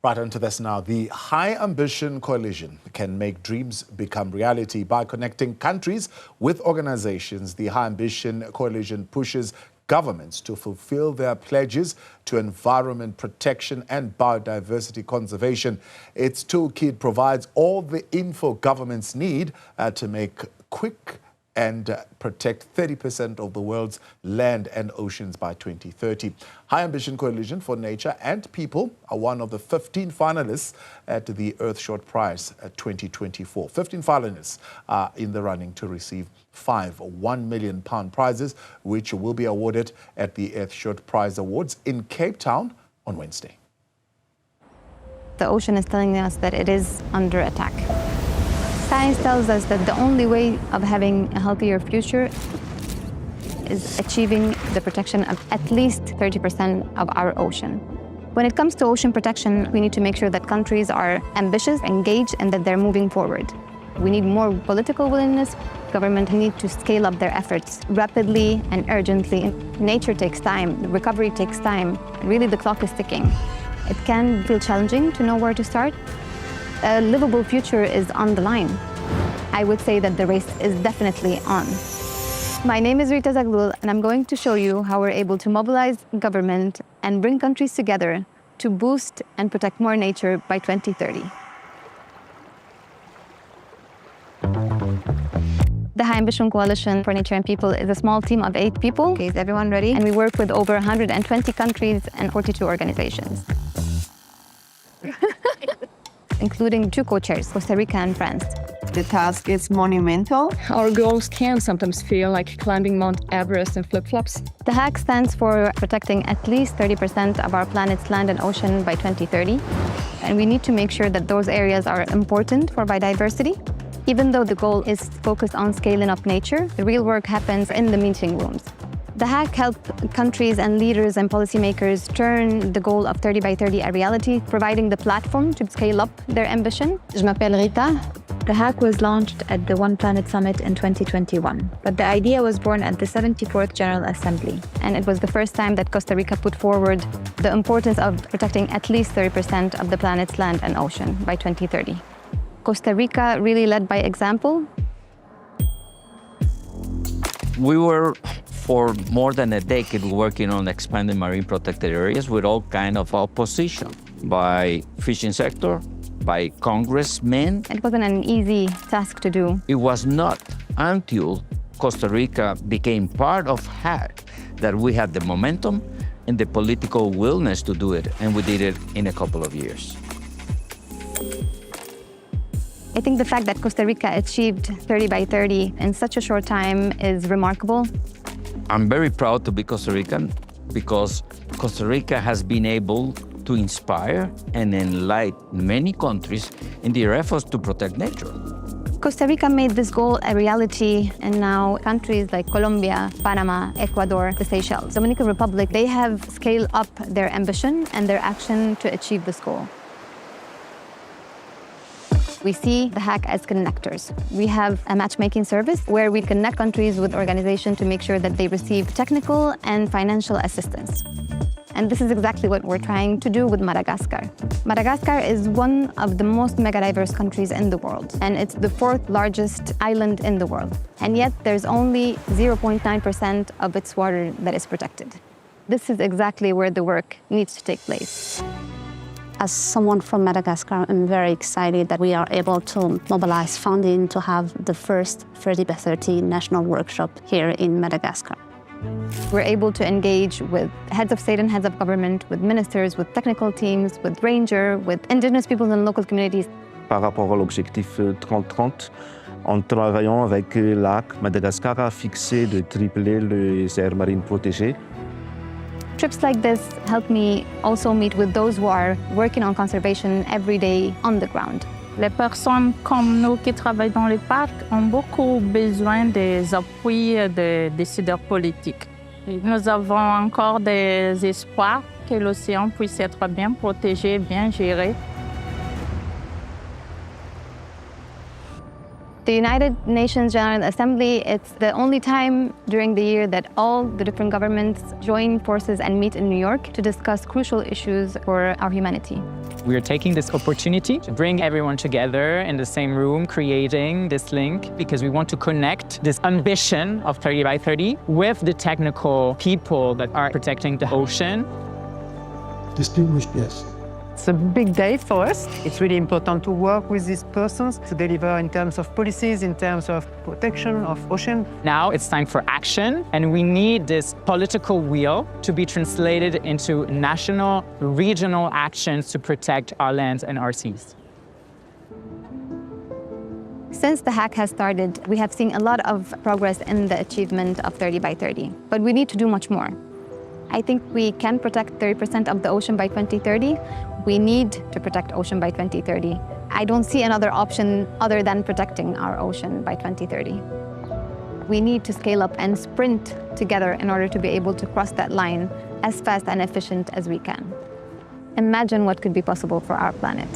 Right on to this now. The High Ambition Coalition can make dreams become reality by connecting countries with organizations. The High Ambition Coalition pushes governments to fulfill their pledges to environment protection and biodiversity conservation. Its toolkit provides all the info governments need to make quick and protect 30% of the world's land and oceans by 2030. High Ambition Coalition for Nature and People are one of the 15 finalists at the Earthshot Prize 2024. 15 finalists are in the running to receive 5 £1 million prizes, which will be awarded at the Earthshot Prize Awards in Cape Town on Wednesday. The ocean is telling us that it is under attack. Science tells us that the only way of having a healthier future is achieving the protection of at least 30% of our ocean. When it comes to ocean protection, we need to make sure that countries are ambitious, engaged, and that they're moving forward. We need more political willingness. Government need to scale up their efforts rapidly and urgently. Nature takes time, recovery takes time. Really, the clock is ticking. It can feel challenging to know where to start. A livable future is on the line. I would say that the race is definitely on. My name is Rita Zaglul, and I'm going to show you how we're able to mobilize government and bring countries together to boost and protect more nature by 2030. The High Ambition Coalition for Nature and People is a small team of 8 people. Okay, is everyone ready? And we work with over 120 countries and 42 organizations. Including 2 co-chairs, Costa Rica and France. The task is monumental. Our goals can sometimes feel like climbing Mount Everest in flip-flops. The HAC stands for protecting at least 30% of our planet's land and ocean by 2030. And we need to make sure that those areas are important for biodiversity. Even though the goal is focused on scaling up nature, the real work happens in the meeting rooms. The HAC helped countries and leaders and policymakers turn the goal of 30 by 30 a reality, providing the platform to scale up their ambition. Je m'appelle Rita. The HAC was launched at the One Planet Summit in 2021, but the idea was born at the 74th General Assembly. And it was the first time that Costa Rica put forward the importance of protecting at least 30% of the planet's land and ocean by 2030. Costa Rica really led by example. We were for more than a decade working on expanding marine protected areas with all kind of opposition by fishing sector, by congressmen. It wasn't an easy task to do. It was not until Costa Rica became part of HAC that we had the momentum and the political willingness to do it, and we did it in a couple of years. I think the fact that Costa Rica achieved 30 by 30 in such a short time is remarkable. I'm very proud to be Costa Rican because Costa Rica has been able to inspire and enlighten many countries in their efforts to protect nature. Costa Rica made this goal a reality, and now countries like Colombia, Panama, Ecuador, the Seychelles, Dominican Republic, they have scaled up their ambition and their action to achieve this goal. We see the HAC as connectors. We have a matchmaking service where we connect countries with organizations to make sure that they receive technical and financial assistance. And this is exactly what we're trying to do with Madagascar. Madagascar is one of the most megadiverse countries in the world, and it's the 4th largest island in the world. And yet there's only 0.9% of its water that is protected. This is exactly where the work needs to take place. As someone from Madagascar, I'm very excited that we are able to mobilize funding to have the first 30 by 30 national workshop here in Madagascar. We're able to engage with heads of state and heads of government, with ministers, with technical teams, with ranger, with indigenous peoples and local communities. Par rapport à l'objectif 30-30, en travaillant avec l'HAC, Madagascar a fixé de tripler les aires marines protégées. Trips like this help me also meet with those who are working on conservation every day on the ground. Les personnes comme nous qui travaillent dans les parcs ont beaucoup besoin des appuis des décideurs politiques. Nous avons encore des espoirs que l'océan puisse être bien protégé, bien géré. The United Nations General Assembly, it's the only time during the year that all the different governments join forces and meet in New York to discuss crucial issues for our humanity. We are taking this opportunity to bring everyone together in the same room, creating this link, because we want to connect this ambition of 30 by 30 with the technical people that are protecting the ocean. Distinguished guests. It's a big day for us. It's really important to work with these persons to deliver in terms of policies, in terms of protection of ocean. Now it's time for action, and we need this political will to be translated into national, regional actions to protect our lands and our seas. Since the HAC has started, we have seen a lot of progress in the achievement of 30 by 30, but we need to do much more. I think we can protect 30% of the ocean by 2030. We need to protect ocean by 2030. I don't see another option other than protecting our ocean by 2030. We need to scale up and sprint together in order to be able to cross that line as fast and efficient as we can. Imagine what could be possible for our planet.